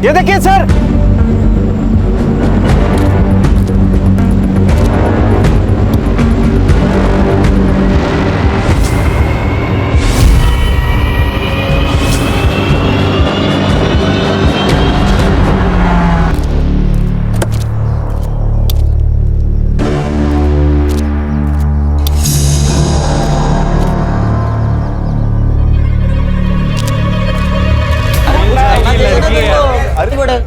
ये देखिए सर।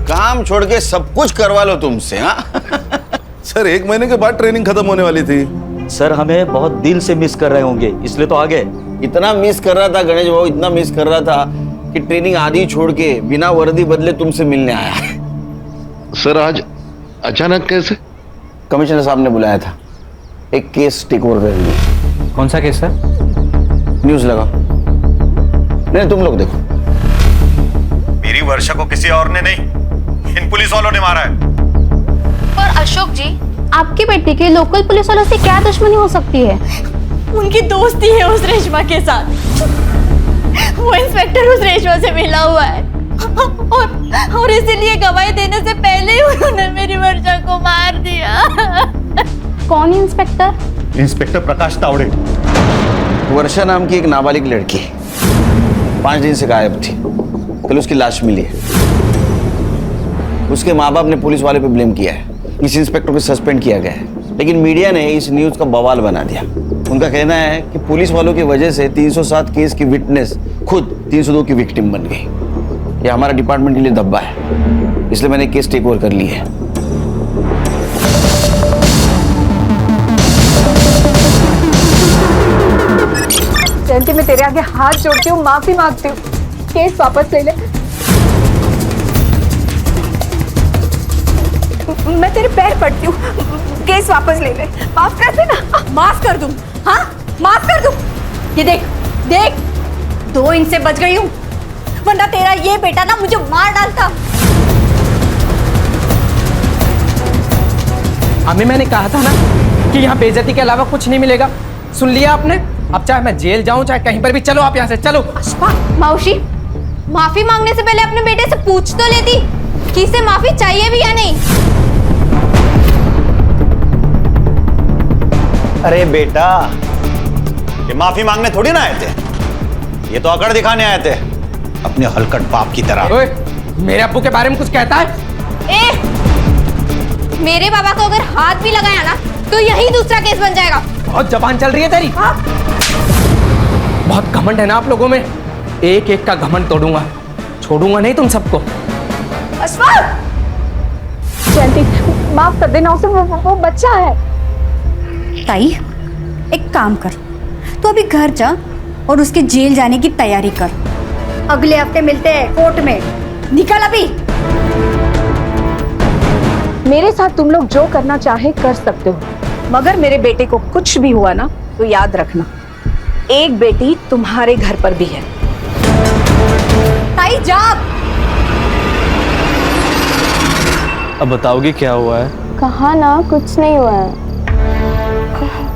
काम छोड़ के सब कुछ करवा लो तुमसे। हाँ सर 1 महीने के बाद ट्रेनिंग खत्म होने वाली थी। सर हमें बहुत दिल से मिस कर रहे होंगे, इसलिए तो आ गए। इतना मिस कर रहा था गणेश बाबू, इतना मिस कर रहा था कि ट्रेनिंग आधी छोड़ के बिना वर्दी बदले तुमसे मिलने आया। सर आज अचानक कैसे? कमिश्नर साहब ने बुलाया था, एक केस टेक ओवर कर लिया। कौन सा केस सर? न्यूज लगा। नहीं तुम लोग देखो। मेरी वर्षा को किसी और ने नहीं, इन पुलिस वालों ने मारा है। और अशोक जी, आपकी बेटी के लोकल पुलिस वालों से क्या दुश्मनी हो सकती है? उनकी दोस्ती है उस रेशमा के साथ। वो इंस्पेक्टर उस रेशमा से मिला हुआ है और इसीलिए गवाही देने से पहले ही उन्होंने मेरी वर्षा को मार दिया। कौन इंस्पेक्टर? इंस्पेक्टर प्रकाश तावड़े। वर्षा नाम की एक नाबालिग लड़की 5 दिन से गायब थी। कल उसकी लाश मिली है। उसके माँ बाप ने पुलिस वाले पे ब्लेम किया है। इस इंस्पेक्टर को सस्पेंड किया गया है, लेकिन मीडिया ने इस न्यूज का बवाल बना दिया। उनका कहना है कि पुलिस वालों की वजह से 307 केस की विटनेस खुद 302 की विक्टिम बन गई। यह हमारा डिपार्टमेंट के लिए धब्बा है, इसलिए मैंने केस टेक ओवर कर ली है। जयंती, मैं तेरे आगे हाथ जोड़ती हूँ, माफी मांगती हूँ, केस वापस ले ले। मैं तेरे पैर पड़ती हूँ, केस वापस ले ले, माफ कर देना। माफ कर दूं? हाँ माफ कर दूं? ये देख देख, 2 इंच से बच गई हूँ, वरना तेरा ये बेटा ना मुझे मार डालता। अम्मी मैंने कहा था ना कि यहाँ बेइज्जती के अलावा कुछ नहीं मिलेगा। सुन लिया आपने? अब चाहे मैं जेल जाऊं चाहे कहीं पर भी, चलो आप यहाँ से चलो। मौसी, माफी मांगने से पहले अपने बेटे से पूछ तो लेती कि इसे माफी चाहिए भी या नहीं। अरे बेटा, ये माफी मांगने थोड़ी ना आए थे, ये तो अकड़ दिखाने आए थे अपने हलकट बाप की तरह। ओए, मेरे अब्बू के बारे में कुछ कहता है? मेरे बाबा को अगर हाथ भी लगाया ना तो यही दूसरा केस बन जाएगा। बहुत जबान चल रही है तेरी। हाँ? बहुत घमंड है ना आप लोगों में, एक एक का घमंड तोड़ूंगा, छोड़ूंगा नहीं तुम सबको। जयंती, माफ कर देना उसे, वो बच्चा है। ताई, एक काम कर, तू अभी घर जा और उसके जेल जाने की तैयारी कर। अगले हफ्ते मिलते हैं कोर्ट में। निकल अभी। मेरे साथ तुम लोग जो करना चाहे कर सकते हो, मगर मेरे बेटे को कुछ भी हुआ ना तो याद रखना, एक बेटी तुम्हारे घर पर भी है। ताई जा। अब बताओगी क्या हुआ है? कहा ना कुछ नहीं हुआ है।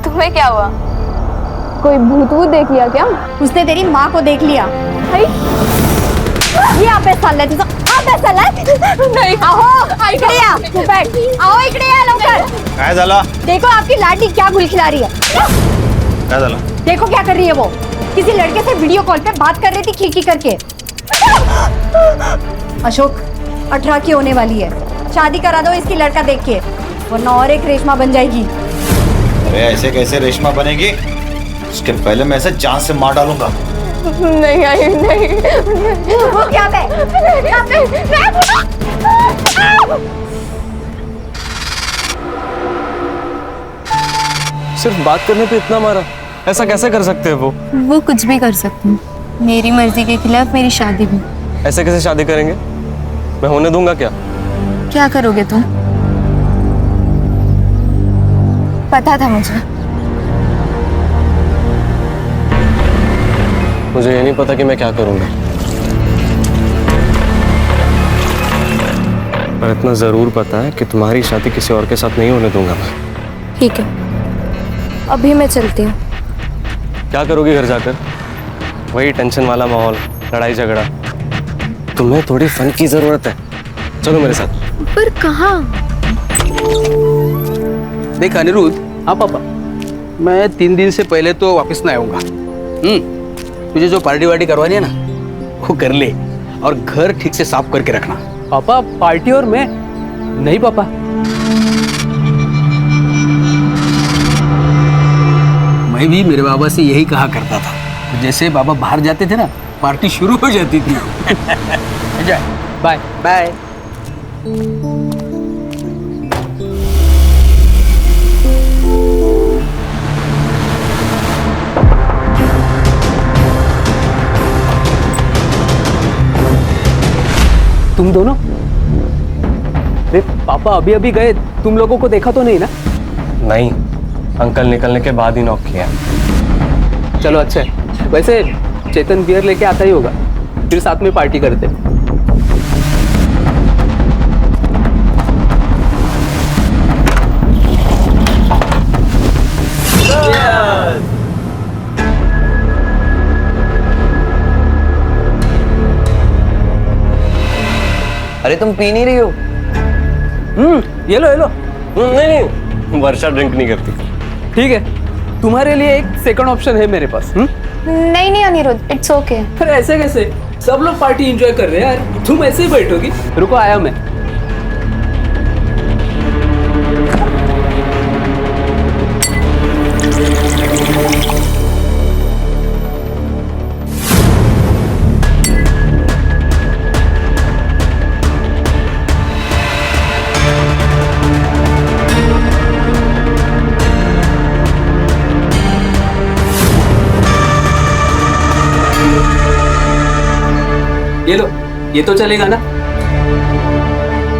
तुम्हें क्या हुआ? कोई भूत वूत देख लिया क्या? उसने तेरी माँ को देख लिया। ये आप साल नहीं। आओ इकडे या, तू बैठ। आओ इकडे या लवकर। काय झाला? देखो आपकी लाडी क्या गुल खिला रही है। काय झाला? देखो क्या कर रही है वो, किसी लड़के से वीडियो कॉल पे बात कर रही थी खिड़की करके। अशोक 18 की होने वाली है, शादी करा दो इसकी लड़का देख के, वरना और एक रेशमा बन जाएगी। अरे ऐसे कैसे रेशमा बनेगी? उसके पहले मैं इसे जान से मार डालूंगा। नहीं आई नहीं। वो क्या पे? सिर्फ बात करने पे इतना मारा? ऐसा कैसे कर सकते हैं वो कुछ भी कर सकती हूँ, मेरी मर्जी के खिलाफ मेरी शादी भी। ऐसे कैसे शादी करेंगे? मैं होने दूंगा क्या? क्या करोगे तुम? पता था मुझे ये नहीं पता कि मैं क्या करूंगा, पर इतना जरूर पता है कि तुम्हारी शादी किसी और के साथ नहीं होने दूंगा मैं। ठीक है, अभी मैं चलती हूँ। क्या करोगी घर जाकर? वही टेंशन वाला माहौल, लड़ाई झगड़ा। तुम्हें थोड़ी फन की जरूरत है, चलो मेरे साथ। पर कहाँ? देख अनिरुद्ध, हाँ पापा, मैं 3 दिन से पहले तो वापस ना आऊंगा। तुझे जो पार्टी वार्टी करवानी है ना वो कर ले, और घर ठीक से साफ करके रखना। पापा पार्टी और मैं नहीं पापा। मैं भी मेरे बाबा से यही कहा करता था, तो जैसे बाबा बाहर जाते थे ना पार्टी शुरू हो जाती थी। जा, बाय बाय। तुम दोनों? अरे पापा अभी अभी गए, तुम लोगों को देखा तो नहीं ना? नहीं, अंकल निकलने के बाद ही नॉक किया। चलो अच्छा है। वैसे चेतन बियर लेके आता ही होगा, फिर साथ में पार्टी करते। अरे तुम पी नहीं रही हो? ये लो ये लो। नहीं, वर्षा ड्रिंक नहीं करती। ठीक है, तुम्हारे लिए एक सेकंड ऑप्शन है मेरे पास। नहीं नहीं अनिरुद्ध, इट्स ओके। फिर ऐसे कैसे? सब लोग पार्टी एंजॉय कर रहे हैं यार, तुम ऐसे ही बैठोगी? रुको आया मैं। ये लो, ये तो चलेगा ना?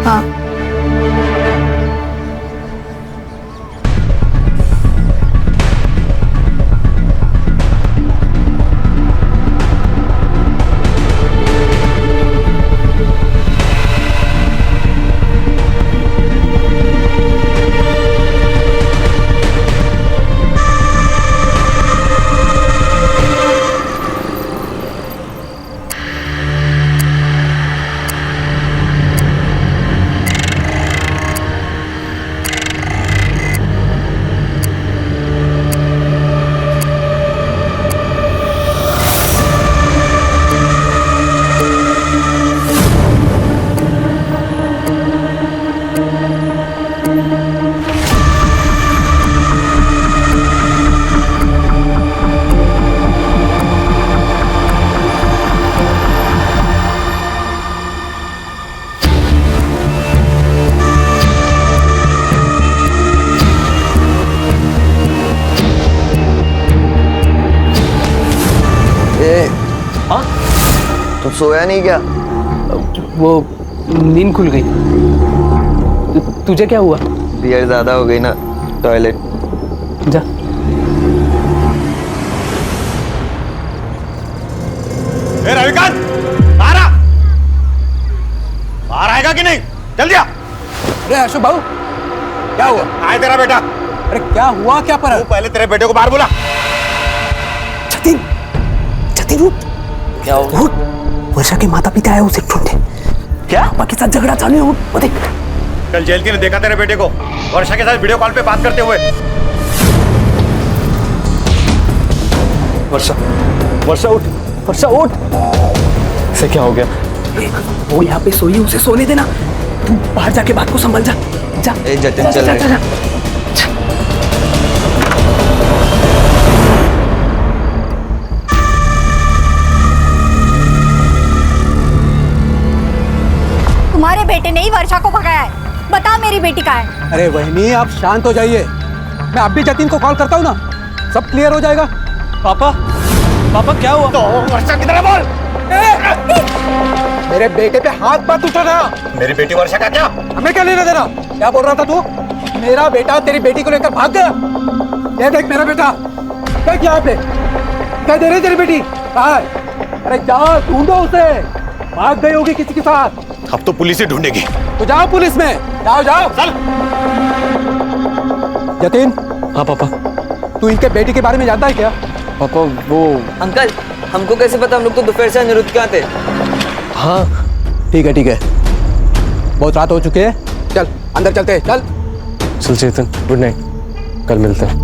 हाँ। तुम सोया नहीं क्या? वो नींद खुल गई। तुझे क्या हुआ? बियर ज्यादा हो गई ना, टॉयलेट जा। रविकांत, बाहर आएगा कि नहीं? जल्दी आ। अरे अशोक बाबू, क्या हुआ? आए तेरा बेटा। अरे क्या हुआ, क्या पर? तू पहले तेरे बेटे को बाहर बुला। जतिन, जतिन उठ। क्या हुआ? उठ, वर्षा के माता पिता आए उसे ढूंढे। क्या? पापा के साथ झगड़ा चालू है, उठ, वो देख। कल जेल ने देखा तेरे बेटे को वर्षा के साथ वीडियो कॉल पे बात करते हुए। वर्षा, वर्षा उठ, वर्षा उठ। इसे क्या हो गया? वो यहाँ पे सोई, उसे सोने देना। तू बाहर जाके बात को संभल जा। जा। ए जतिन चल रहे। तुम्हारे बेटे ने ही वर्षा को भगाया है। बता मेरी बेटी कहाँ है? अरे वहनी, आप शांत हो जाइए। मैं अब भी जतिन को कॉल करता हूँ ना, सब क्लियर हो जाएगा। पापा, पापा क्या हुआ? तो वर्षा किधर है बोल? मेरे बेटे पे हाथ मत उठाना। मेरी बेटी वर्षा का क्या? हमें क्या लेना देना? क्या बोल रहा था तू? मेरा बेटा तेरी बेटी को लेकर भाग गया। ये देख मेरा बेटा, देख यहाँ पे। क्या दे रही तेरी बेटी? कहाँ है? अरे जाओ ढूंढो उसे, भाग गई होगी किसी के साथ। अब तो पुलिस ही ढूंढेगी। तो जाओ पुलिस में, जाओ जाओ चल। जतिन। हाँ पापा। तू इनके बेटी के बारे में जानता है क्या? पापा वो अंकल, हमको कैसे पता? हम लोग तो दोपहर से अनिरुद्ध के आते। हाँ ठीक है ठीक है, बहुत रात हो चुकी है, चल अंदर चलते हैं, चल। चल चेतन, गुड नाइट, कल मिलते हैं।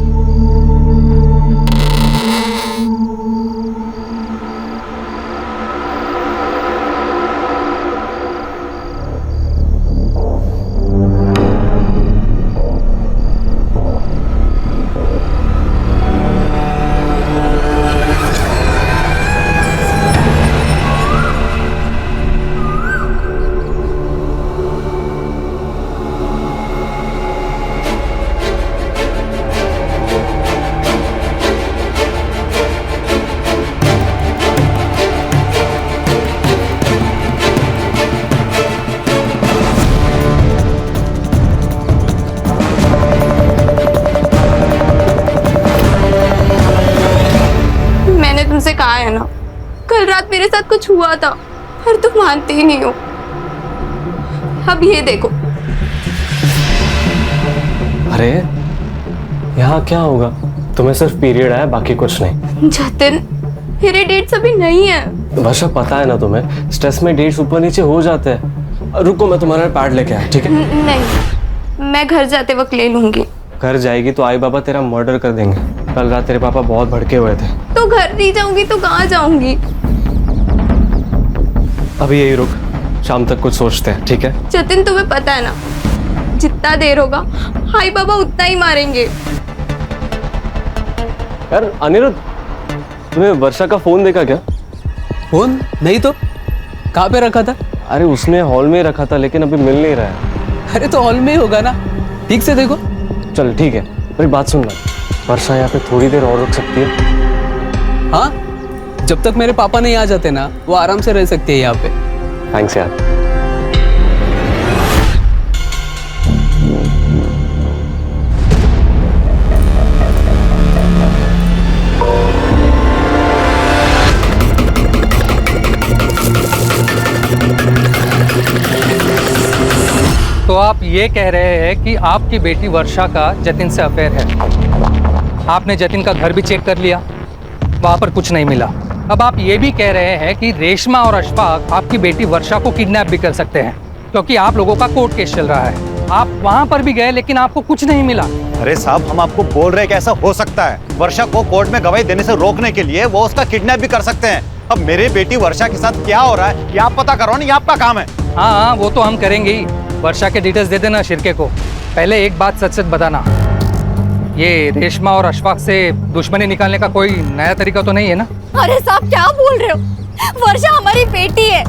तुमसे कहा है ना, कल रात मेरे साथ कुछ हुआ था पर तुम मानते ही नहीं हो। अब ये देखो। अरे यहाँ क्या होगा, तुम्हें सिर्फ पीरियड आया, बाकी कुछ नहीं। जतिन, मेरे डेट्स अभी नहीं है। वर्षा पता है ना तुम्हें, स्ट्रेस में डेट्स ऊपर नीचे हो जाते हैं। रुको, मैं तुम्हारा पैड लेके आया, ठीक है? नहीं, मैं घर जाते वक्त ले लूंगी। घर जाएगी तो आई बाबा तेरा मर्डर कर देंगे। कल रात तेरे पापा बहुत भड़के हुए थे। तो घर नहीं जाऊंगी तो कहाँ जाऊंगी? अभी यही रुक, शाम तक कुछ सोचते हैं, ठीक है? जतिन, तुम्हें पता है ना, जितना देर होगा हाई बाबा उतना ही मारेंगे। यार अनिरुद्ध, तुम्हें वर्षा का फोन देखा क्या? फोन नहीं तो कहाँ पे रखा था? अरे उसने हॉल में रखा था, लेकिन अभी मिल नहीं रहा है। अरे तो हॉल में ही होगा ना, ठीक से देखो। चल ठीक है, मेरी बात सुन ना, वर्षा यहाँ पे थोड़ी देर और रुक सकती है? हाँ, जब तक मेरे पापा नहीं आ जाते ना, वो आराम से रह सकती है यहाँ पे। थैंक्स यार। तो आप ये कह रहे हैं कि आपकी बेटी वर्षा का जतिन से अफेयर है। आपने जतिन का घर भी चेक कर लिया, वहाँ पर कुछ नहीं मिला। अब आप ये भी कह रहे हैं कि रेशमा और अशफाक आपकी बेटी वर्षा को किडनैप भी कर सकते हैं, क्योंकि आप लोगों का कोर्ट केस चल रहा है। आप वहाँ पर भी गए लेकिन आपको कुछ नहीं मिला। अरे साहब, हम आपको बोल रहे हैं कि ऐसा हो सकता है। वर्षा को कोर्ट में गवाही देने से रोकने के लिए वो उसका किडनैप भी कर सकते हैं। अब मेरे बेटी वर्षा के साथ क्या हो रहा है ये आप पता करो ना, ये आपका काम है। हाँ, वो तो हम करेंगे ही। वर्षा के डिटेल्स दे देना शिरके को। पहले एक बात सच सच बताना, ये रेशमा और अशफाक से दुश्मनी निकालने का कोई नया तरीका तो नहीं है ना? अरे साहब, क्या बोल रहे हो? वर्षा हमारी बेटी है,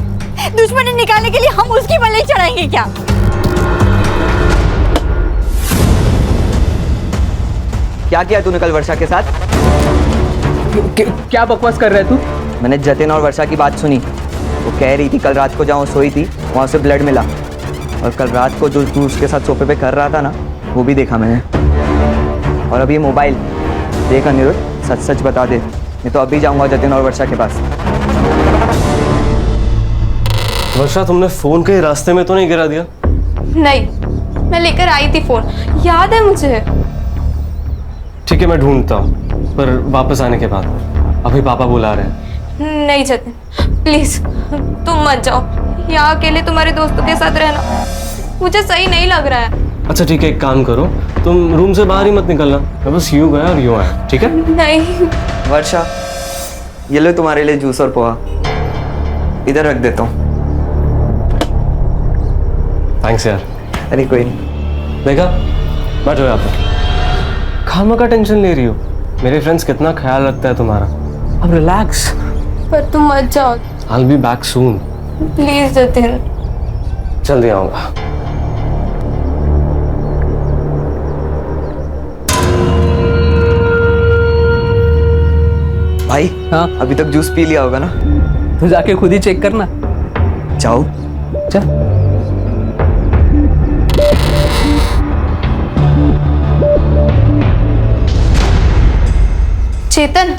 दुश्मनी निकालने के लिए हम उसकी बलि चढ़ाएंगे क्या? क्या किया तूने कल वर्षा के साथ? क्या बकवास कर रहे तू? मैंने जतिन और वर्षा की बात सुनी। वो कह रही थी कल रात को जहाँ सोई थी वहाँ से ब्लड मिला, और कल रात को जो तू उसके साथ सोफे पे कर रहा था ना, वो भी देखा मैंने। और अब ये मोबाइल देख अनिरुद्ध, सच सच बता दे, नहीं तो अभी जाऊंगा जतिन और वर्षा के पास। वर्षा, तुमने फोन के रास्ते में तो नहीं गिरा दिया? नहीं, मैं लेकर आई थी फोन, याद है मुझे। ठीक है, मैं ढूंढता हूँ, पर वापस आने के बाद। अभी पापा बुला रहे हैं। नहीं जतिन, प्लीज तुम मत जाओ। यहाँ अकेले तुम्हारे दोस्तों के साथ रहना मुझे सही नहीं लग रहा है। अच्छा ठीक है, एक काम करो, तुम रूम से बाहर ही मत निकलना। मैं बस यूं गया और यूं आया, ठीक है? नहीं वर्षा, ये लो तुम्हारे लिए जूस और पोहा, इधर रख देता हूँ। थैंक्स यार। अरे कोई नहीं। देखा, बैठो यहाँ पे। खामा का टेंशन ले रही हो? मेरे फ्रेंड्स कितना ख्याल रखता है तुम्हारा। अब रिलैक्स। पर तुम मत जाओ। I'll be back soon. Please Jatin. जल्दी आऊंगा। भाई, हाँ, अभी तक जूस पी लिया होगा ना? तो जाके खुद ही चेक करना। जाओ। चल। चेतन,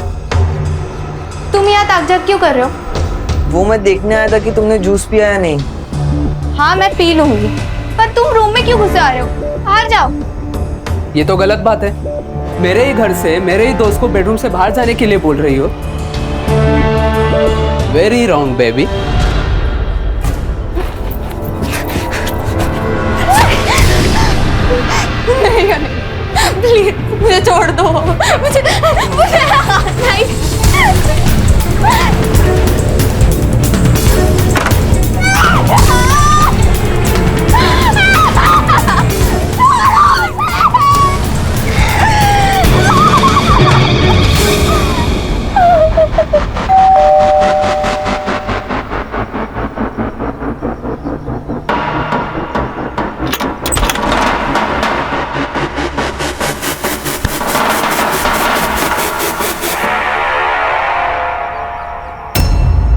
तुम यहाँ ताकझाक क्यों कर रहे हो? वो मैं देखने आया था कि तुमने जूस पिया या नहीं। हाँ, मैं पी लूंगी, पर तुम रूम में क्यों घुसे आ रहे हो? बाहर जाओ। ये तो गलत बात है। मेरे ही घर से मेरे ही दोस्त को बेडरूम से बाहर जाने के लिए बोल रही हो। Very wrong baby. नहीं अनिल, प्लीज मुझे छोड़ दो, मुझे नहीं।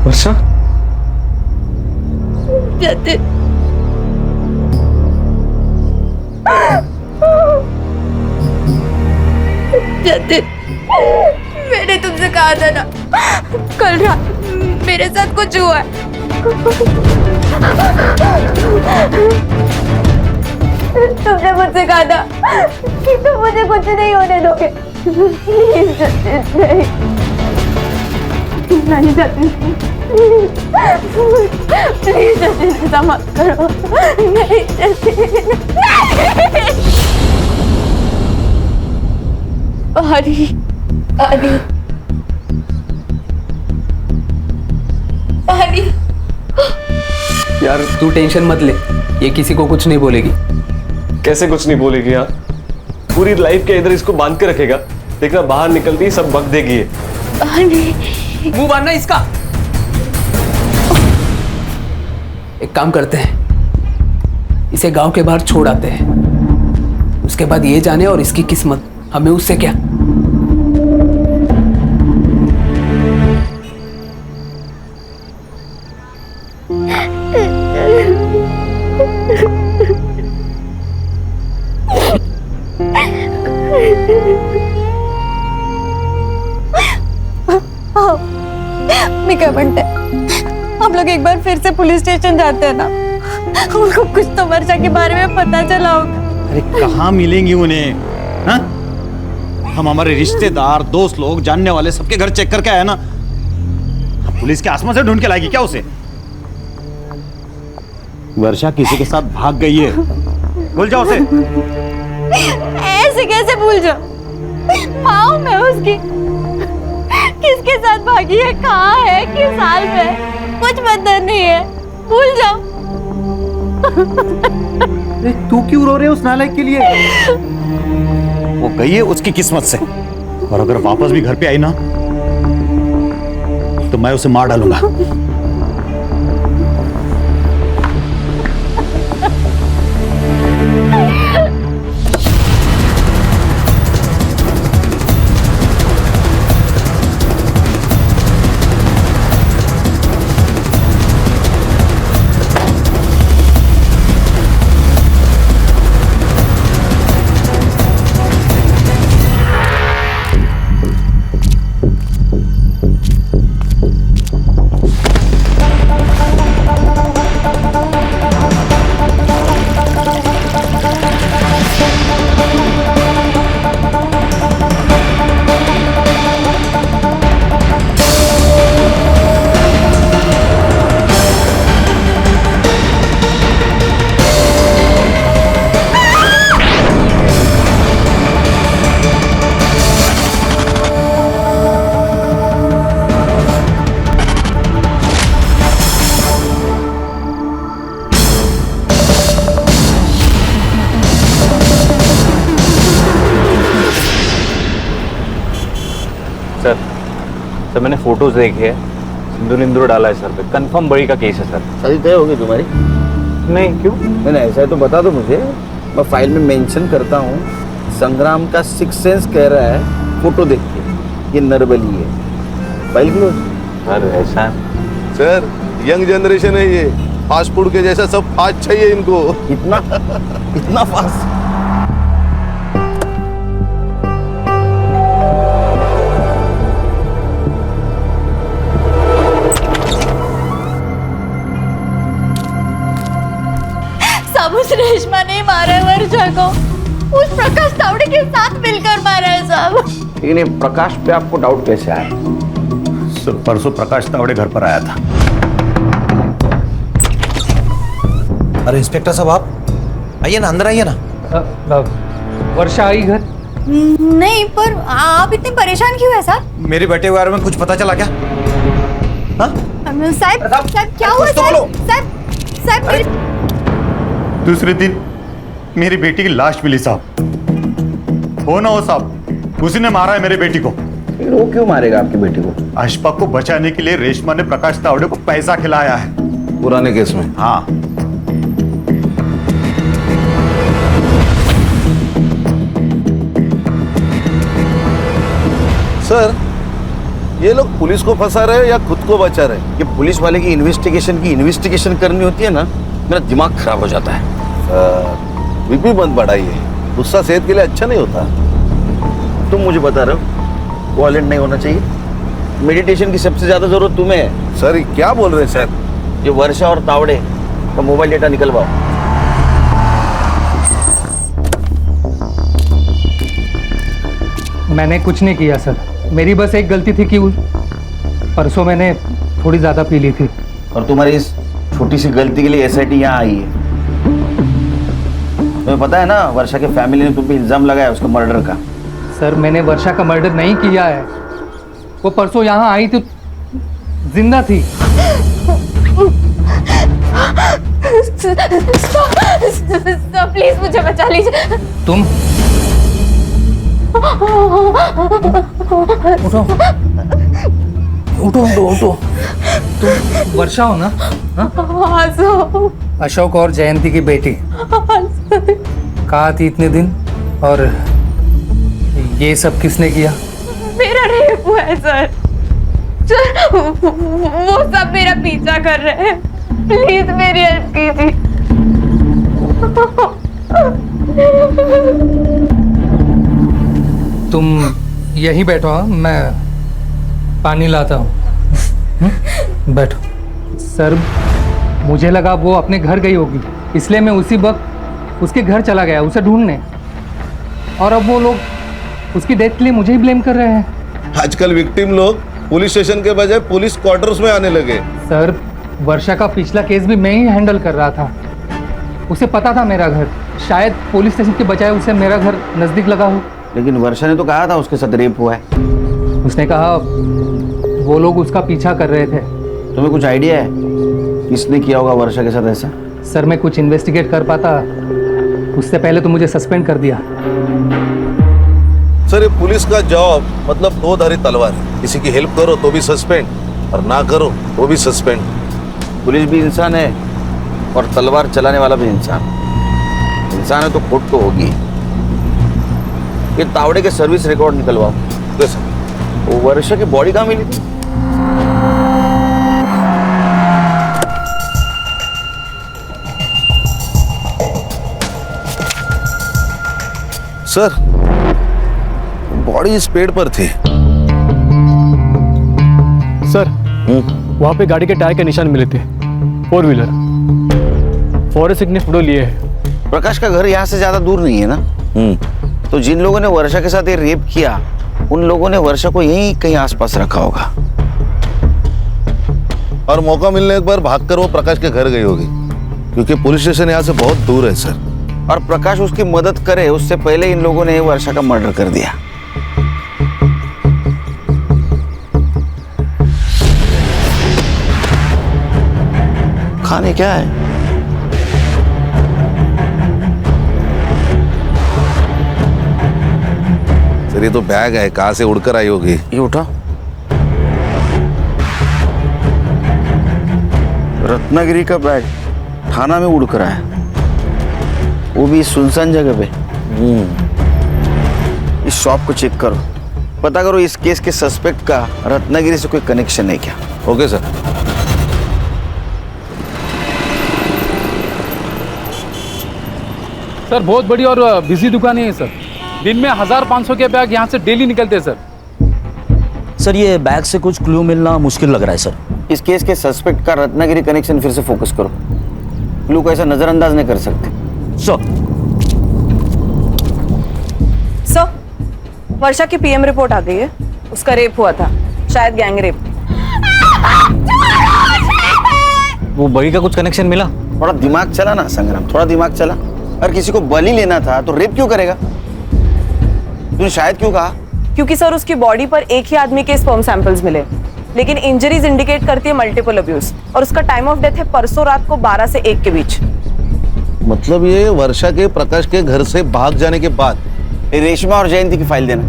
वर्षा, जतिन, जतिन, मैंने तुमसे कहा था ना, कल रात मेरे साथ कुछ हुआ है। तुमने मुझसे कहा था कि तुम मुझे कुछ नहीं होने दोगे। प्लीज जतिन, नहीं जतिन, प्लीज जतिन, ऐसा मत करो। नहीं जतिन, पानी, पानी, पानी। यार तू टेंशन मत ले, ये किसी को कुछ नहीं बोलेगी। कैसे कुछ नहीं बोलेगी यार? पूरी लाइफ के इधर इसको बांध के रखेगा, देखना बाहर निकलती ही सब बक देगी ये। पानी, मुंह बांधना इसका। एक काम करते हैं, इसे गांव के बाहर छोड़ आते हैं, उसके बाद ये जाने और इसकी किस्मत, हमें उससे क्या। मैं क्या बनते, हम लोग एक बार फिर से पुलिस स्टेशन जाते हैं ना, उनको कुछ तो वर्षा के बारे में पता चला होगा। अरे कहाँ मिलेंगी उन्हें? हाँ? हम हमारे रिश्तेदार, दोस्त लोग, जानने वाले सबके घर चेक करके आए ना। पुलिस के आसमान से ढूंढ के लाएगी क्या उसे? वर्षा किसी के साथ भाग गई है, भूल जाओ उसे। ऐसे कैसे भूल जाओ? माँ मैं उसकी, किसके साथ भागी है, कहाँ है, किस हाल में, कुछ पता नहीं है, भूल जाओ। तू क्यों रो रहे हो उस नालायक के लिए? वो गई है उसकी किस्मत से, और अगर वापस भी घर पे आई ना तो मैं उसे मार डालूंगा। सर मैंने फोटोज देखे हैं, सिंदूर डाला है सर पे, कंफर्म बड़ी का केस है सर। शादी तय होगी तुम्हारी? नहीं, क्यों? नहीं ऐसा है तो बता दो मुझे, मैं फाइल में मेंशन करता हूँ। संग्राम का सिक्स सेंस कह रहा है फोटो देख के ये नरबली है। File close. सर ऐसा सर यंग जनरेशन है ये, फास्ट फूड के जैसा सब फास्ट चाहिए इनको। इतना फास्ट? उस रेशमा ने मारा है वर्षा को, उस प्रकाश तावड़े के साथ मिलकर मारा है साहब। लेकिन ये प्रकाश पे आपको डाउट कैसे आया? सर परसों प्रकाश तावड़े घर पर आया था। अरे इंस्पेक्टर साहब आप आइए ना, अंदर आइए ना। वर्षा आई घर? नहीं, पर आप इतने परेशान क्यों है सर? मेरे बेटे के बारे में कुछ पता चला क्या? हाँ? साहब क्या हुआ साहब? दूसरे दिन मेरी बेटी की लाश मिली साहब। हो ना हो साहब, उसी ने मारा है मेरी बेटी को। वो क्यों मारेगा आपकी बेटी को? अशफाक को बचाने के लिए रेशमा ने प्रकाश तावड़े को पैसा खिलाया है। पुराने केस में? हाँ। सर, ये लोग पुलिस को फंसा रहे हैं या खुद को बचा रहे हैं? ये पुलिस वाले की इन्वेस्टिगेशन करनी होती है ना, मेरा दिमाग खराब हो जाता है। बीपी मत बढ़ाइए, गुस्सा सेहत के लिए अच्छा नहीं होता। तुम मुझे बता रहे हो वॉलेंट नहीं होना चाहिए? मेडिटेशन की सबसे ज्यादा जरूरत तुम्हें है। सर, ये क्या बोल रहे हैं सर? ये वर्षा और तावड़े का मोबाइल डेटा निकलवाओ। मैंने कुछ नहीं किया सर, मेरी बस एक गलती थी कि परसों मैंने थोड़ी ज़्यादा पी ली थी। और तुम्हारी इस छोटी सी गलती के लिए एसआईटी यहाँ आई है। तुम्हें पता है ना, वर्षा के फैमिली ने तुम पे इल्जाम लगाया उसका मर्डर का। सर, मैंने वर्षा का मर्डर नहीं किया है। वो परसों यहाँ आई थी, जिंदा थी। प्लीज मुझे बचा लीजिए। तुम उठो। तुम वर्षा हो ना? हाँ सर। अशोक और जयंती की बेटी। कहाँ थी इतने दिन? और ये सब किसने किया? मेरा रेप हुआ है सर। वो सब मेरा पीछा कर रहे हैं। प्लीज मेरी हेल्प कीजिए। तुम यहीं बैठो, हाँ? मैं पानी लाता हूँ। बैठो। सर, मुझे लगा वो अपने घर गई होगी, इसलिए मैं उसी वक्त उसके घर चला गया उसे ढूंढने। और अब वो लोग उसकी डेथ के लिए मुझे ही ब्लेम कर रहे हैं। आजकल विक्टिम लोग पुलिस स्टेशन के बजाय पुलिस क्वार्टर्स में आने लगे। सर, वर्षा का पिछला केस भी मैं ही हैंडल कर रहा था। उसे पता था मेरा घर, शायद पुलिस स्टेशन के बजाय उसे मेरा घर नज़दीक लगा हो। लेकिन वर्षा ने तो कहा था उसके साथ रेप हुआ है। उसने कहा वो लोग उसका पीछा कर रहे थे। तुम्हें कुछ आइडिया है किसने किया होगा वर्षा के साथ ऐसा? सर, मैं कुछ इन्वेस्टिगेट कर पाता उससे पहले तो मुझे सस्पेंड कर दिया। सर, ये पुलिस का जॉब मतलब दो धारी तलवार है। किसी की हेल्प करो तो भी सस्पेंड और ना करो तो भी सस्पेंड। पुलिस भी इंसान है और तलवार चलाने वाला भी इंसान है, तो खोट तो होगी। ये तावड़े के सर्विस रिकॉर्ड निकलवाओ। वो वर्षा की बॉडी कहाँ मिली थी? सर, बॉडी इस पेड़ पर थी। सर, वहाँ पे गाड़ी के टायर के निशान मिले थे, 4 व्हीलर। फॉरेंसिक ने फोटो लिए है। प्रकाश का घर यहाँ से ज्यादा दूर नहीं है ना? तो जिन लोगों ने वर्षा के साथ ये रेप किया, उन लोगों ने वर्षा को यहीं कहीं आसपास रखा होगा। और मौका मिलने एक बार भागकर वो प्रकाश के घर गई होगी, क्योंकि पुलिस स्टेशन यहाँ से बहुत दूर है सर। और प्रकाश उसकी मदद करे उससे पहले इन लोगों ने वर्षा का मर्डर कर दिया। खाने क्या है? सर, ये तो बैग है, कहाँ से उड़कर आई होगी। ये उठा। रत्नागिरी का बैग थाना में उड़कर आया, वो भी सुनसान जगह पे। इस शॉप को चेक करो, पता करो इस केस के सस्पेक्ट का रत्नागिरी से कोई कनेक्शन है क्या। Okay sir. सर, बहुत बड़ी और बिजी दुकान है सर। दिन में 1500 के बैग यहाँ से डेली निकलते हैं सर। सर, ये बैग से कुछ क्लू मिलना मुश्किल लग रहा है सर। इस केस के सस्पेक्ट का रत्नागिरी कनेक्शन फिर से फोकस करो। क्लू को ऐसा नजरअंदाज नहीं कर सकते। सर, वर्षा की पीएम रिपोर्ट आ गई है। उसका रेप हुआ था, शायद गैंग रेप। वो बड़ी का कुछ कनेक्शन मिला? थोड़ा दिमाग चला ना संग्राम, थोड़ा दिमाग चला। अगर किसी को बलि लेना था तो रेप क्यों करेगा? तूने शायद क्यों कहा? क्योंकि सर उसकी बॉडी पर एक ही आदमी के स्पर्म सैंपल्स मिले, लेकिन इंजरीज इंडिकेट करती है मल्टीपल अब्यूज, और उसका टाइम ऑफ डेथ है परसों रात को 12 से 1 के बीच। मतलब ये वर्षा के प्रकाश के घर से भाग जाने के बाद। ये रेशमा और जयंती की फाइल देना।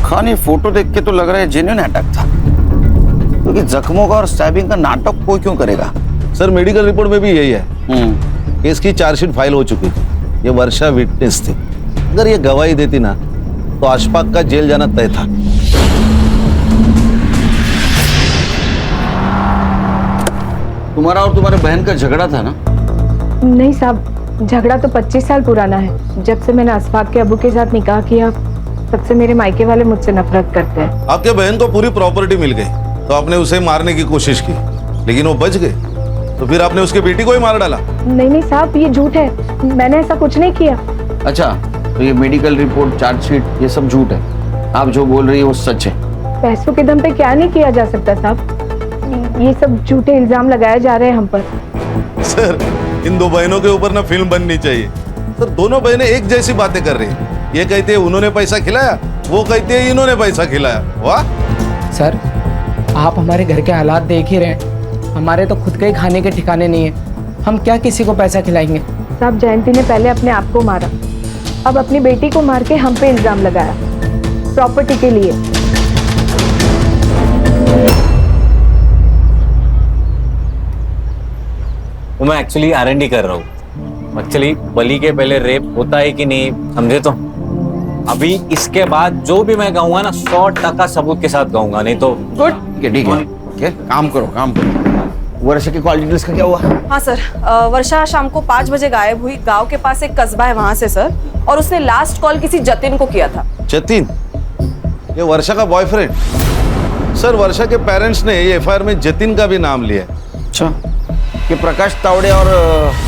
खान, ये फोटो देख के तो लग रहा है जेन्युइन अटैक था, क्योंकि जख्मों का और स्टैबिंग का नाटक कोई क्यों करेगा? सर मेडिकल रिपोर्ट में भी यही है। केस की चार्जशीट फाइल हो चुकी थी। ये वर्षा विटनेस थी। अगर ये गवाही देती ना तो अशफाक का जेल जाना तय था। तुम्हारा और तुम्हारे बहन का झगड़ा था ना? नहीं साहब, झगड़ा तो 25 साल पुराना है। जब से मैंने अशफाक के अबू के साथ निकाह किया तब से मेरे मायके वाले मुझसे नफरत करते हैं। आपके बहन को पूरी प्रॉपर्टी मिल गई तो आपने उसे मारने की कोशिश की, लेकिन वो बच गए, तो फिर आपने उसकी बेटी को ही मार डाला। नहीं साहब, ये झूठ है, मैंने ऐसा कुछ नहीं किया। अच्छा, तो ये मेडिकल रिपोर्ट, चार्जशीट, ये सब झूठ है। आप जो बोल रही है वो सच है। पैसों के दम पे क्या नहीं किया जा सकता साहब? ये सब झूठे इल्जाम लगाए जा रहे हैं हम पर। सर इन दो बहनों के ऊपर ना फिल्म बननी चाहिए। सर दोनों बहनें एक जैसी बातें कर रही हैं। ये कहते हैं उन्होंने पैसा खिलाया, वो कहते हैं इन्होंने पैसा खिलाया। वाह सर, आप हमारे घर के हालात देख ही रहे हैं। हमारे तो खुद के ही खाने के ठिकाने नहीं है, हम क्या किसी को पैसा खिलाएंगे? साहब, जयंती ने पहले अपने आप को मारा, अब अपनी बेटी को मार के हम पे इल्जाम लगाया प्रॉपर्टी के लिए। वो मैं एक्चुअली R&D कर रहा हूँ। एक्चुअली बलि के पहले रेप होता है कि नहीं, समझे? तो अभी इसके बाद जो भी मैं गाऊंगा ना 100% सबूत के साथ गाऊंगा, नहीं तो गुड। ठीक है, काम करो। वर्षा की कॉल डिटेल्स का क्या हुआ? हाँ सर, वर्षा शाम को 5 बजे गायब हुई। गांव के पास एक कस्बा है वहां से सर, और उसने लास्ट कॉल किसी जतिन को किया था। जतिन? ये वर्षा का बॉयफ्रेंड? सर वर्षा के पेरेंट्स ने ये FIR में जतिन का भी नाम लिया है। अच्छा, ये प्रकाश तावड़े और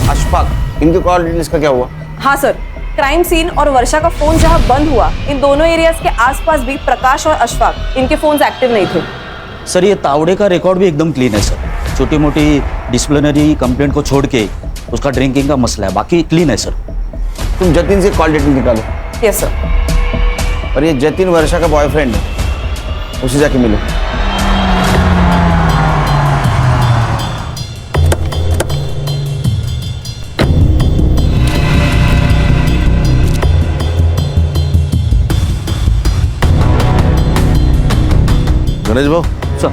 अशफाक, इनके कॉल डिटेल्स का क्या हुआ? हाँ सर, क्राइम सीन और वर्षा का फोन जहाँ बंद हुआ, इन दोनों एरियाज के आसपास भी प्रकाश और अशफाक, इनके फोन्स एक्टिव नहीं थे। सर ये तावड़े का रिकॉर्ड भी एकदम क्लीन है सर। छोटी मोटी डिसिप्लिनरी कंप्लेंट को छोड़ के उसका ड्रिंकिंग का मसला है, बाकी क्लीन है सर। तुम जतिन से कॉल डिटेल निकालो। Yes sir. और ये जतिन वर्षा का बॉयफ्रेंड है, उसे जाके मिलो। गणेश भाऊ सर,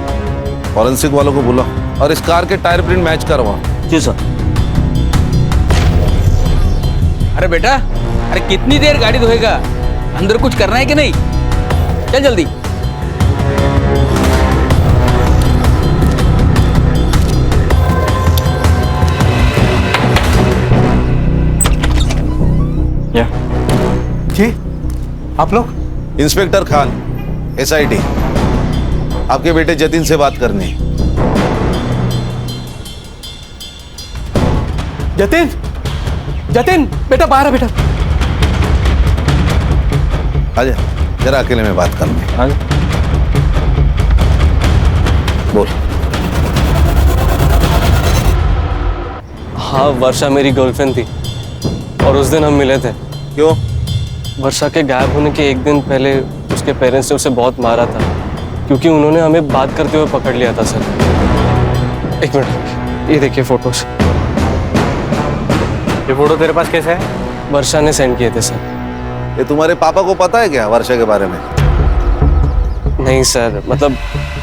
फॉरेंसिक वालों को बुला और इस कार के टायर प्रिंट मैच करवा। जी सर। अरे बेटा, अरे कितनी देर गाड़ी धोएगा? अंदर कुछ करना है कि नहीं? चल जल्दी। जी, आप लोग? इंस्पेक्टर खान, SIT, आपके बेटे जतिन से बात करनी है। जतिन, जतिन बेटा बाहर है बेटा। आजा, जरा अकेले में बात करनी है। बोल। हाँ, वर्षा मेरी गर्लफ्रेंड थी और उस दिन हम मिले थे। क्यों? वर्षा के गायब होने के एक दिन पहले उसके पेरेंट्स ने उसे बहुत मारा था, क्योंकि उन्होंने हमें बात करते हुए पकड़ लिया था सर। एक मिनट, ये देखिए फोटोज। ये फोटो तेरे पास कैसे है? वर्षा ने सेंड किए थे सर। ये तुम्हारे पापा को पता है क्या वर्षा के बारे में? नहीं सर, मतलब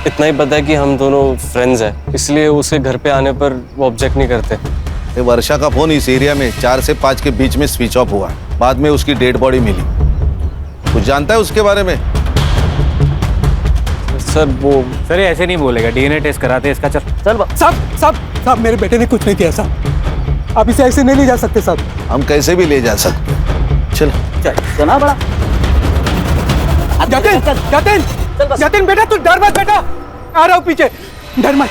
इतना ही पता है कि हम दोनों फ्रेंड्स हैं, इसलिए उसे घर पे आने पर वो ऑब्जेक्ट नहीं करते। ये वर्षा का फोन इस एरिया में 4 से 5 के बीच में स्विच ऑफ हुआ। बाद में उसकी डेड बॉडी मिली। कुछ जानता है उसके बारे में? सर वो सर ये ऐसे नहीं बोलेगा, DNA टेस्ट कराते हैं इसका। चल साहब मेरे बेटे ने कुछ नहीं किया साहब, आप इसे ऐसे नहीं ले जा सकते साहब। हम कैसे भी ले जा सकते। चल चला बड़ा। जतिन बेटा, तू डर मत बेटा, आ रहा हूँ पीछे। डर मत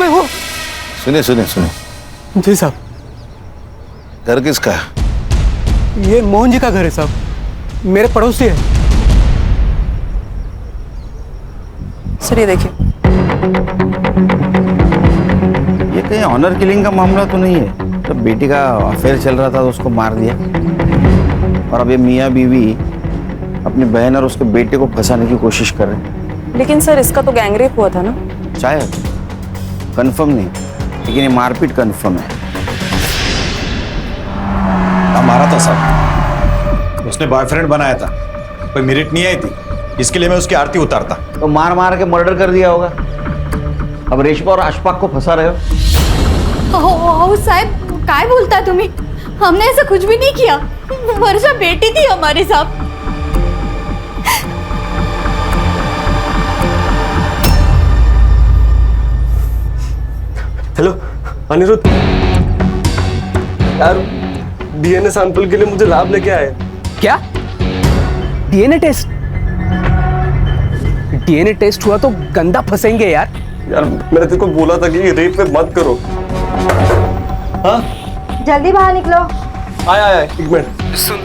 मैं हूँ। सुने। जी साहब। घर किसका है? ये मोहन जी का घर है साहब, मेरे पड़ोसी है। सर ये देखिए। कहीं ऑनर किलिंग का मामला तो नहीं है? जब बेटी का अफेयर चल रहा था तो उसको मार दिया, और अब ये मियाँ बीवी अपनी बहन और उसके बेटे को फंसाने की कोशिश कर रहे हैं। लेकिन सर इसका तो गैंगरेप हुआ था ना? शायद, कंफर्म नहीं, लेकिन ये मारपीट कंफर्म है। मारा था सब, उसने बॉयफ्रेंड बनाया था, कोई मेरिट नहीं आई थी, इसके लिए मैं उसकी आरती उतारता। तो मार मार के मर्डर कर दिया होगा। अब रेशमा और अशफाक को फंसा रहे हो। साहब काय बोलता तुम्ही? हमने ऐसा कुछ भी नहीं किया। वर्षा बेटी थी हमारी साहब। हेलो अनिरुद्ध, यार डीएनए सैंपल के लिए मुझे लैब लेके आए। क्या डीएनए टेस्ट? डीएनए टेस्ट हुआ तो गंदा फंसेंगे यार। यार मैंने तेरे को बोला था कि रेप में मत करो। हाँ जल्दी बाहर निकलो। आया आया, एक मिनट सुन,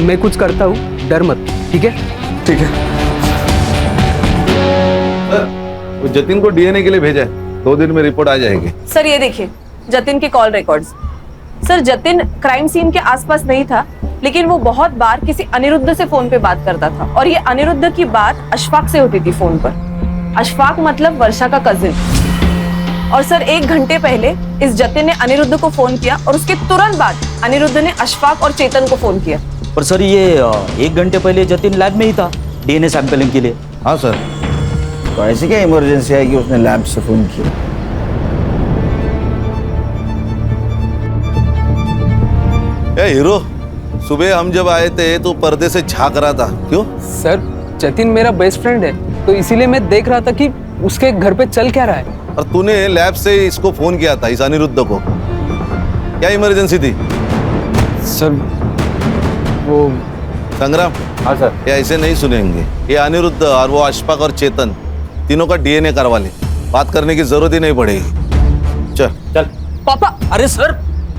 मैं कुछ करता हूँ, डर मत, ठीक है? ठीक है। वो जतिन को डीएनए के लिए भेजा है, 2 दिन में रिपोर्ट आ जाएगी। सर ये देखिए जतिन की call records. Sir Jatin crime scene के आसपास नहीं था, लेकिन वो बहुत बार किसी अनिरुद्ध से फोन पे बात करता था, और ये अनिरुद्ध की बात अशफाक से होती थी फोन पर। अशफाक मतलब वर्षा का कजिन। और सर 1 घंटे पहले इस जतिन ने अनिरुद्ध को फोन किया, और उसके तुरंत बाद अनिरुद्ध ने अशफाक और चेतन को फोन किया। पर सर ये 1 घंटे पहले जतिन लैब में ही था डीएनए सैंपलिंग के लिए। हाँ सर, तो ऐसी क्या इमरजेंसी है कि उसने लैब से फोन किया? ए हीरो, सुबह हम जब आए थे तो पर्दे से झांक रहा था, क्यों? सर जतिन मेरा बेस्ट फ्रेंड है, तो इसीलिए मैं देख रहा था कि उसके घर पे चल क्या रहा है। और तूने लैब से इसको फोन किया था, इस अनिरुद्ध को, क्या इमरजेंसी थी? सर वो संग्राम। हाँ सर। ये ऐसे नहीं सुनेंगे। ये अनिरुद्ध और वो अशफाक और चेतन तीनों का डीएनए करवा ले, बात करने की जरूरत ही नहीं पड़ेगी। चल चल पापा। अरे सर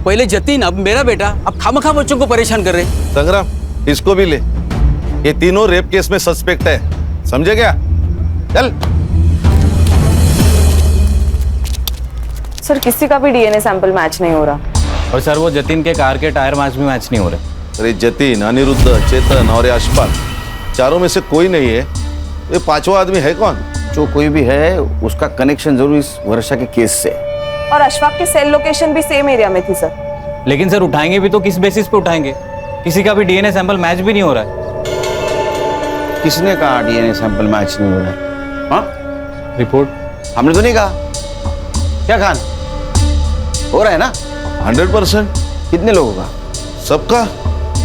पहले जतिन, अब मेरा बेटा, अब खामखा बच्चों को परेशान कर रहे हैं। संग्राम, इसको भी ले, ये तीनों रेप केस में सस्पेक्ट है, समझे क्या? चल। सर किसी का भी डीएनए सैंपल मैच नहीं हो रहा। और सर वो जतिन के कार के टायर मैच भी मैच नहीं हो रहे। अरे जतिन, अनिरुद्ध, चेतन और अशफाक, चारों में से कोई नहीं है। ये 5वां आदमी है कौन? जो कोई भी है उसका कनेक्शन जरूर इस वर्षा के केस से। और अशफाक की सेल लोकेशन भी सेम एरिया में थी सर। लेकिन सर उठाएंगे भी तो किस बेसिस पे उठाएंगे? किसी का भी डीएनए सैंपल मैच भी नहीं हो रहा है। किसने कहा डीएनए सैंपल मैच नहीं हो रहा है? हाँ, रिपोर्ट हमने तो नहीं कहा। क्या खान हो रहा है ना? 100%। कितने लोगों का? सबका।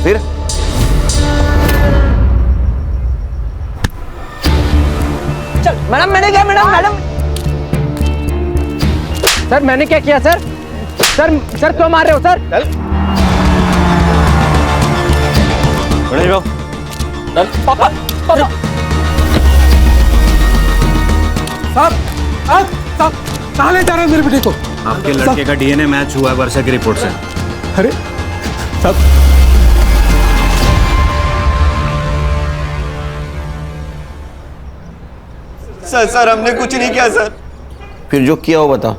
फिर चल मैडम, मैंने क्या मैडम? सर मैंने क्या किया सर? सर क्यों मार रहे हो सर? चल खड़े रहो। चल पापा। साहब कहाँ ले जा रहे हैं मेरे बेटे को? आपके लड़के का डीएनए मैच हुआ है वर्षा की रिपोर्ट से। अरे साहब, सर हमने कुछ नहीं किया सर। फिर जो किया हो बताओ।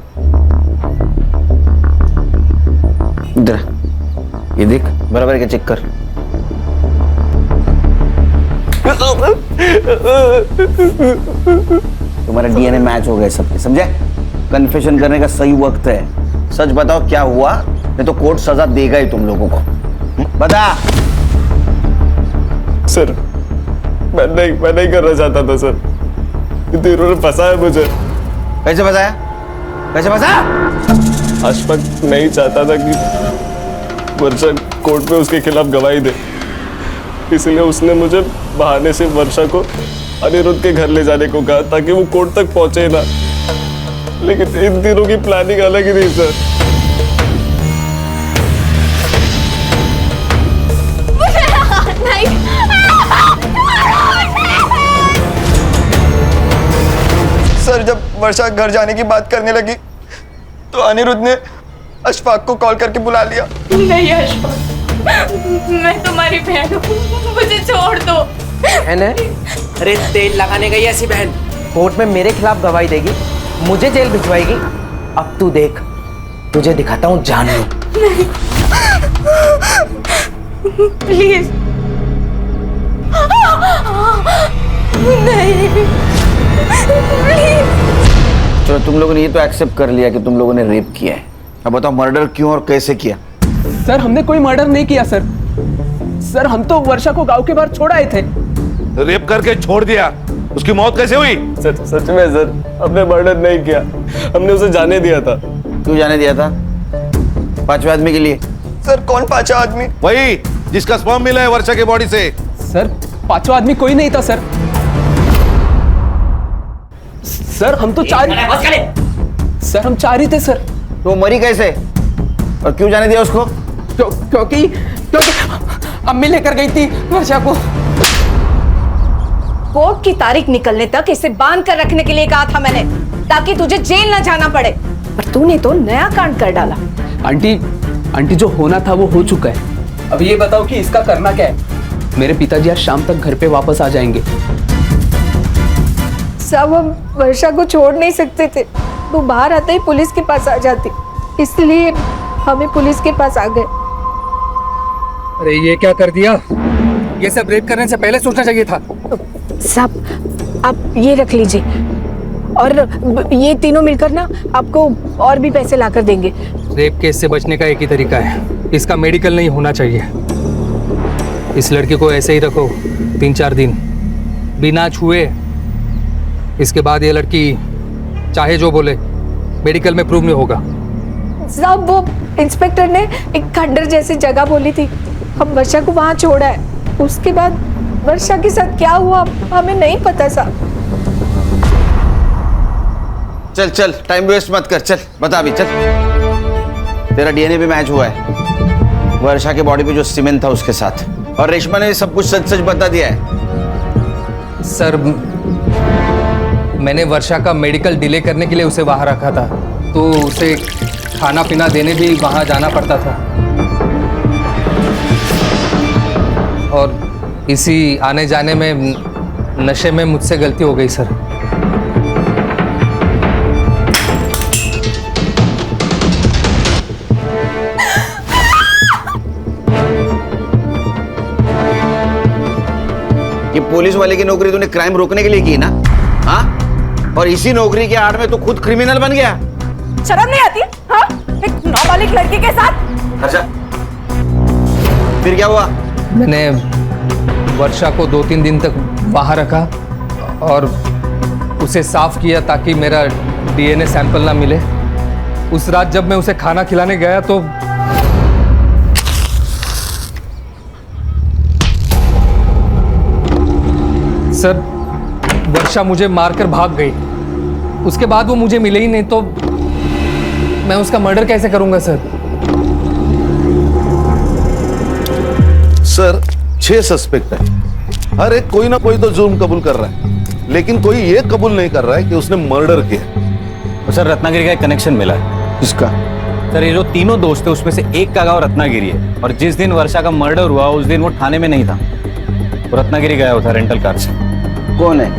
इधर ये देख, बराबर के चेक कर। तुम्हारा डीएनए मैच हो गया सबके, समझे? कन्फेशन करने का सही वक्त है। सच बताओ क्या हुआ, नहीं तो कोर्ट सजा देगा ही तुम लोगों को। बता। सर मैं नहीं करना चाहता था सर, इन्होंने फंसाया मुझे। कैसे फंसाया? कैसे फंसाया? अशफाक नहीं चाहता था कि वर्षा कोर्ट में उसके खिलाफ गवाही दे, इसलिए उसने मुझे बहाने से वर्षा को अनिरुद्ध के घर ले जाने को कहा ताकि वो कोर्ट तक पहुंचे ना। लेकिन इन दिनों की प्लानिंग अलग ही थी सर। सर जब वर्षा घर जाने की बात करने लगी तो अनिरुद्ध ने अशफाक को कॉल करके बुला लिया। नहीं अशफाक, मैं तुम्हारी बहन हूँ, मुझे छोड़ दो। बहन है? अरे तेल लगाने गई ऐसी बहन कोर्ट में मेरे खिलाफ गवाही देगी, मुझे जेल भिजवाएगी। अब तू देख, तुझे दिखाता हूँ जानू। प्लीज नहीं, प्लीज। चलो तुम लोगों ने ये तो एक्सेप्ट कर लिया कि तुम लोगों ने रेप किया है, अब बताओ मर्डर क्यों और कैसे किया? सर हमने कोई मर्डर नहीं किया सर। सर हम तो वर्षा को गांव के बाहर छोड़ आए थे। रेप करके छोड़ दिया, उसकी मौत कैसे हुई? सच में सर, हमने मर्डर नहीं किया, हमने उसे जाने दिया था। क्यों जाने दिया था? पांचवें आदमी के लिए। सर कौन पांचवा आदमी? वही जिसका स्पर्म मिला है वर्षा के बॉडी से। सर पांचवा आदमी कोई नहीं था सर। सर हम तो सर हम चार ही थे सर। तो मरी कैसे और क्यों जाने दिया उसको? क्योंकि अम्मी लेकर गई थी वर्षा को। कोर्ट की तारीख निकलने तक इसे बांध कर रखने के लिए कहा था मैंने, ताकि तुझे जेल न जाना पड़े, पर तूने तो नया कांड कर डाला। आंटी जो होना था वो हो चुका है। अब ये बताओ कि इसका करना क्या है? मेरे पिताजी आज शाम तक घर पे वापस आ जाएंगे। सब हम वर्षा को छोड़ नहीं सकते थे, वो बाहर आते ही पुलिस के पास आ जाती, इसलिए हमें पुलिस के पास आ गए। अरे ये क्या कर दिया? ये सब रेप करने से पहले सोचना चाहिए था। साहब आप ये रख लीजिए, और ये तीनों मिलकर ना आपको और भी पैसे लाकर देंगे। रेप केस से बचने का एक ही तरीका है, इसका मेडिकल नहीं होना चाहिए। इस लड़की को ऐसे ही रखो 3-4 दिन बिना छुए, इसके बाद ये लड़की चाहे जो बोले मेडिकल में प्रूव नहीं होगा। साहब वो इंस्पेक्टर ने एक खंडर जैसी जगह बोली थी, हम वर्षा को वहां छोड़ा है, उसके बाद वर्षा के साथ क्या हुआ हमें नहीं पता साहब। चल चल टाइम वेस्ट मत कर, चल बता भी, चल। तेरा डीएनए भी मैच हुआ है वर्षा के बॉडी पे जो सीमेंट था उसके साथ, और रेशमा ने सब कुछ सच सच बता दिया है। सर मैंने वर्षा का मेडिकल डिले करने के लिए उसे वहाँ रखा था, तो उसे खाना पीना देने भी वहाँ जाना पड़ता था, और इसी आने जाने में नशे में मुझसे गलती हो गई सर। ये पुलिस वाले की नौकरी तूने क्राइम रोकने के लिए की ना? हाँ, और इसी नौकरी के आड़ में तू खुद क्रिमिनल बन गया। शर्म नहीं आती? हाँ, एक नाबालिग लड़की के साथ। अच्छा फिर क्या हुआ? मैंने वर्षा को 2-3 दिन तक वहाँ रखा और उसे साफ किया ताकि मेरा डीएनए सैंपल ना मिले। उस रात जब मैं उसे खाना खिलाने गया तो सर वर्षा मुझे मारकर भाग गई। उसके बाद वो मुझे मिले ही नहीं, तो मैं उसका मर्डर कैसे करूंगा सर? सर 6 सस्पेक्ट है, हर एक कोई ना कोई तो जुर्म कबूल कर रहा है, लेकिन कोई ये कबूल नहीं कर रहा है कि उसने मर्डर किया। सर रत्नागिरी का एक कनेक्शन मिला है। किसका? सर ये जो तीनों दोस्त है उसमें से एक का गाँव रत्नागिरी है, और जिस दिन वर्षा का मर्डर हुआ उस दिन वो थाने में नहीं था, वो रत्नागिरी गया हुआ था रेंटल कार से। कौन है?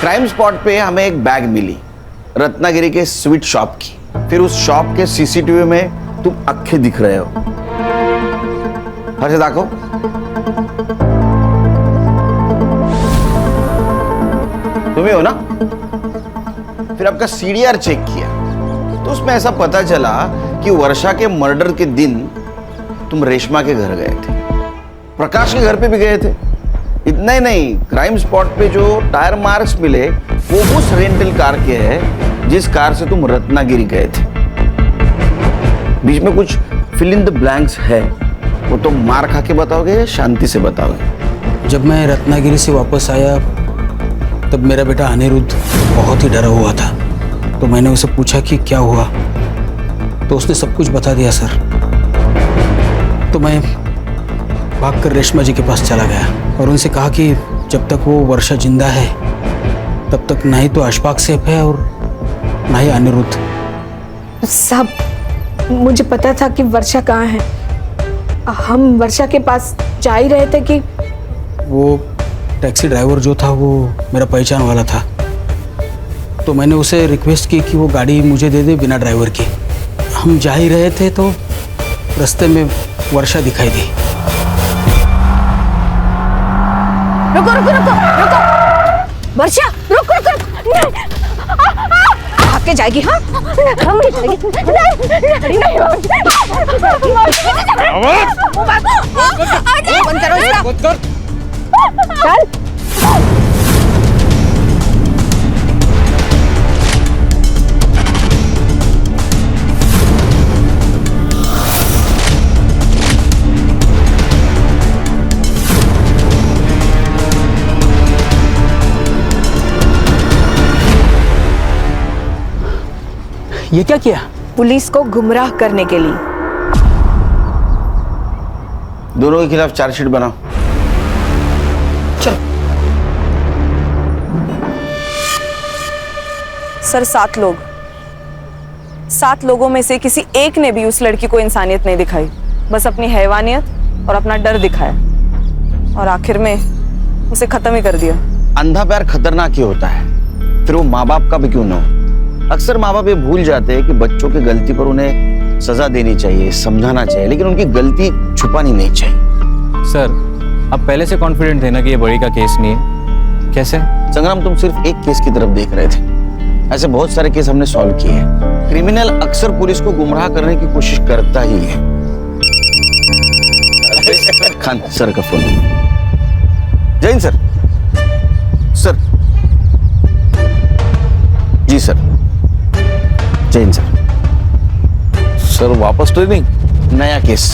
क्राइम स्पॉट पे हमें एक बैग मिली रत्नागिरी के स्वीट शॉप की, फिर उस शॉप के सीसीटीवी में तुम अक्खे दिख रहे हो। हर से दाखो। तुम्ही हो ना? फिर आपका सीडीआर चेक किया तो उसमें ऐसा पता चला कि वर्षा के मर्डर के दिन तुम रेशमा के घर गए थे, प्रकाश के घर पे भी गए थे। इतना ही नहीं, क्राइम स्पॉट पे जो टायर मार्क्स मिले वो उस रेंटल कार के हैं जिस कार से तुम रत्नागिरी गए थे। बीच में कुछ फिल इन द ब्लैंक्स है, वो तो मार खा के बताओगे या शांति से बताओगे? जब मैं रत्नागिरी से वापस आया तब मेरा बेटा अनिरुद्ध बहुत ही डरा हुआ था, तो मैंने उसे पूछा कि क्या हुआ, तो उसने सब कुछ बता दिया सर। तो मैं भागकर रेशमा जी के पास चला गया और उनसे कहा कि जब तक वो वर्षा जिंदा है तब तक ना ही तो अशफाक सेफ है और ना ही अनिरुद्ध। साहब मुझे पता था कि वर्षा कहाँ है, हम वर्षा के पास जा ही रहे थे कि वो टैक्सी ड्राइवर जो था वो मेरा पहचान वाला था, तो तो मैंने उसे रिक्वेस्ट की कि वो गाड़ी मुझे दे दे बिना ड्राइवर की। हम जा ही रहे थे तो रास्ते में वर्षा दिखाई दी। रुको रुको रुको रुको वर्षा, रुको रुको भाग जाएगी। हाँ हम भी जाएगी। बंद करो इसका। चल ये क्या किया? पुलिस को गुमराह करने के लिए। दोनों के खिलाफ चार्जशीट बनाओ। सर 7 लोग, 7 लोगों में से किसी एक ने भी उस लड़की को इंसानियत नहीं दिखाई, बस अपनी हैवानियत और अपना डर दिखाया और आखिर में उसे खत्म ही कर दिया। अंधा प्यार खतरनाक ही होता है, फिर वो माँ बाप का भी क्यों ना हो। अक्सर माँ बाप ये भूल जाते हैं कि बच्चों की गलती पर उन्हें सजा देनी चाहिए, समझाना चाहिए, लेकिन उनकी गलती छुपानी नहीं चाहिए। सर आप पहले से कॉन्फिडेंट थे ना कि ये बड़ी का केस नहीं है, कैसे? संग्राम, तुम सिर्फ एक केस की तरफ देख रहे थे, ऐसे बहुत सारे केस हमने सॉल्व किए हैं। क्रिमिनल अक्सर पुलिस को गुमराह करने की कोशिश करता ही है। खान सर का फोन। जैन सर। सर जी सर। जैन सर। सर वापस ट्रेनिंग? नया केस।